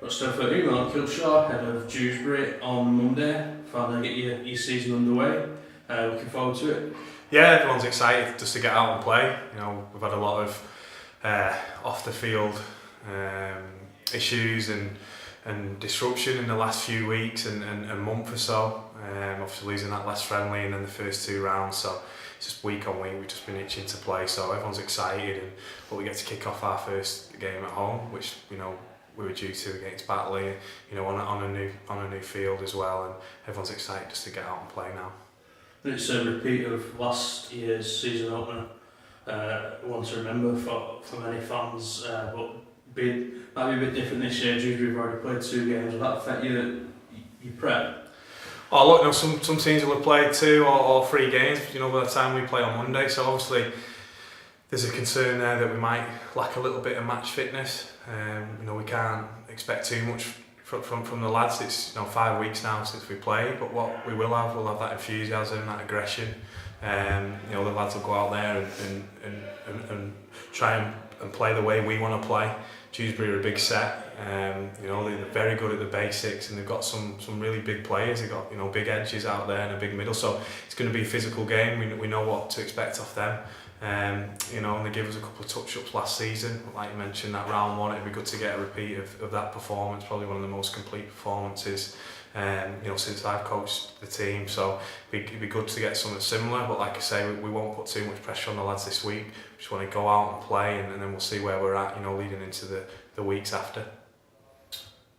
Got stuff for you, Mark Kilshaw, head of Dewsbury, on Monday. Finally get your season underway. Looking forward to it. Yeah, everyone's excited just to get out and play. You know, we've had a lot of off the field issues and disruption in the last few weeks and month or so. Obviously losing that less friendly and then the first two rounds, so it's just week on week we've just been itching to play, so everyone's excited, and we get to kick off our first game at home, which we were due to against Batley, on a new field as well, and everyone's excited just to get out and play now. It's a repeat of last year's season opener. One to remember for many fans, but might be a bit different this year. Dewsbury have already played 2 games. Will that affect your prep? Oh look, some teams will have played 2 or 3 games, by the time we play on Monday, so obviously there's a concern there that we might lack a little bit of match fitness. We can't expect too much from the lads. It's 5 weeks now since we played, but what we'll have that enthusiasm, that aggression. The lads will go out there and try and play the way we want to play. Dewsbury are a big set. They're very good at the basics, and they've got some really big players. They've got big edges out there and a big middle, so it's going to be a physical game. We know what to expect off them. And they gave us a couple of touch-ups last season, like you mentioned, that round 1. It'd be good to get a repeat of that performance, probably one of the most complete performances since I've coached the team, so it'd be good to get something similar. But like I say, we won't put too much pressure on the lads this week. We just want to go out and play, and then we'll see where we're at leading into the weeks after.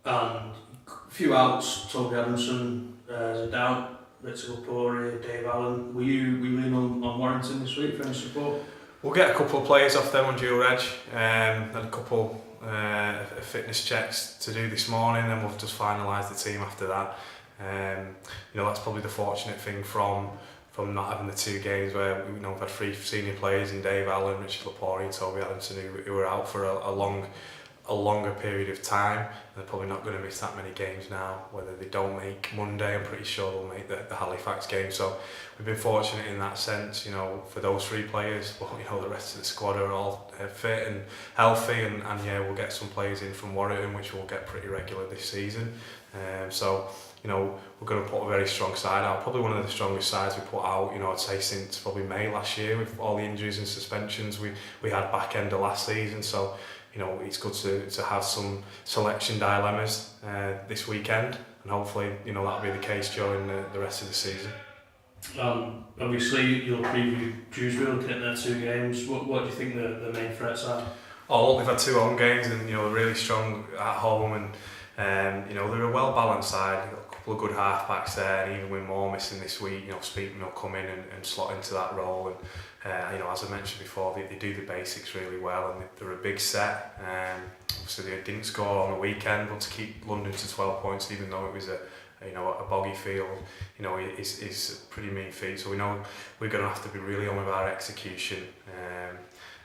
And a few outs. Toby Adamson as a doubt. Richard Lapori, Dave Allen. Were you leaning on Warrington this week for any support? We'll get a couple of players off them on dual reg. Had a couple of fitness checks to do this morning, and we'll just finalise the team after that. That's probably the fortunate thing from not having the 2 games where we've had 3 senior players in Dave Allen, Richard Lapori and Toby Adamson who were out for a longer period of time. They're probably not going to miss that many games now. Whether they don't make Monday, I'm pretty sure they'll make the Halifax game. So we've been fortunate in that sense, for those 3 players. But the rest of the squad are all fit and healthy, and we'll get some players in from Warrington, which we'll get pretty regular this season. We're going to put a very strong side out, probably one of the strongest sides we put out, I'd say since probably May last year, with all the injuries and suspensions we had back end of last season. So it's good to have some selection dilemmas this weekend, and hopefully that'll be the case during the rest of the season. Obviously you'll preview Dewsbury looking at their 2 games. What do you think the main threats are? Oh look, they've had 2 home games, and they're really strong at home, and they're a well balanced side. They've got a couple of good half-backs there, and even with more missing this week, Speakman will come in and slot into that role, and as I mentioned before, they do the basics really well, and they're a big set. Obviously they didn't score on the weekend, but to keep London to 12 points, even though it was a boggy field, is a pretty mean feat. So we know we're going to have to be really on with our execution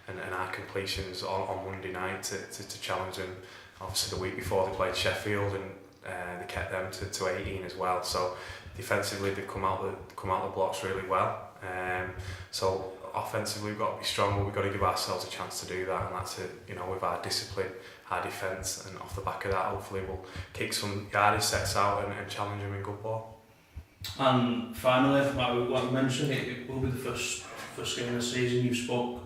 and our completions on Monday night to challenge them. Obviously the week before they played Sheffield, and they kept them to 18 as well. So defensively they've come out the blocks really well. So offensively we've got to be strong, but we've got to give ourselves a chance to do that, and that's it. With our discipline, our defence, and off the back of that, hopefully we'll kick some yardage sets out and challenge them in good ball. And finally, like we mentioned, it will be the first game of the season. You spoke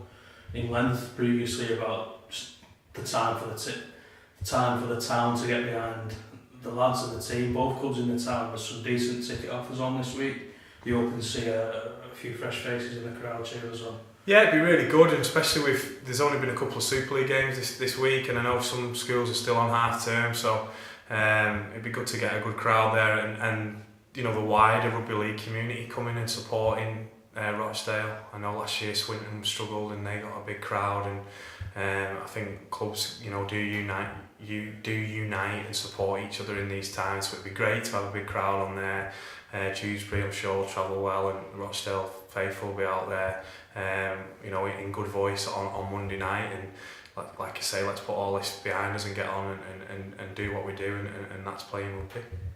in length previously about the time for the town to get behind the lads of the team. Both clubs in the town, there's some decent ticket offers on this week. You hoping to see a few fresh faces in the crowd cheer as well? Yeah, it'd be really good, and especially there's only been a couple of Super League games this week, and I know some schools are still on half term, so it'd be good to get a good crowd there, and the wider rugby league community coming and supporting Rochdale. I know last year Swinton struggled and they got a big crowd, and I think clubs do unite and support each other in these times, so it'd be great to have a big crowd on there. Dewsbury, I'm sure, will travel well, and Rochdale faithful will be out there in good voice on Monday night, and like I say, let's put all this behind us and get on and do what we do, and that's playing rugby.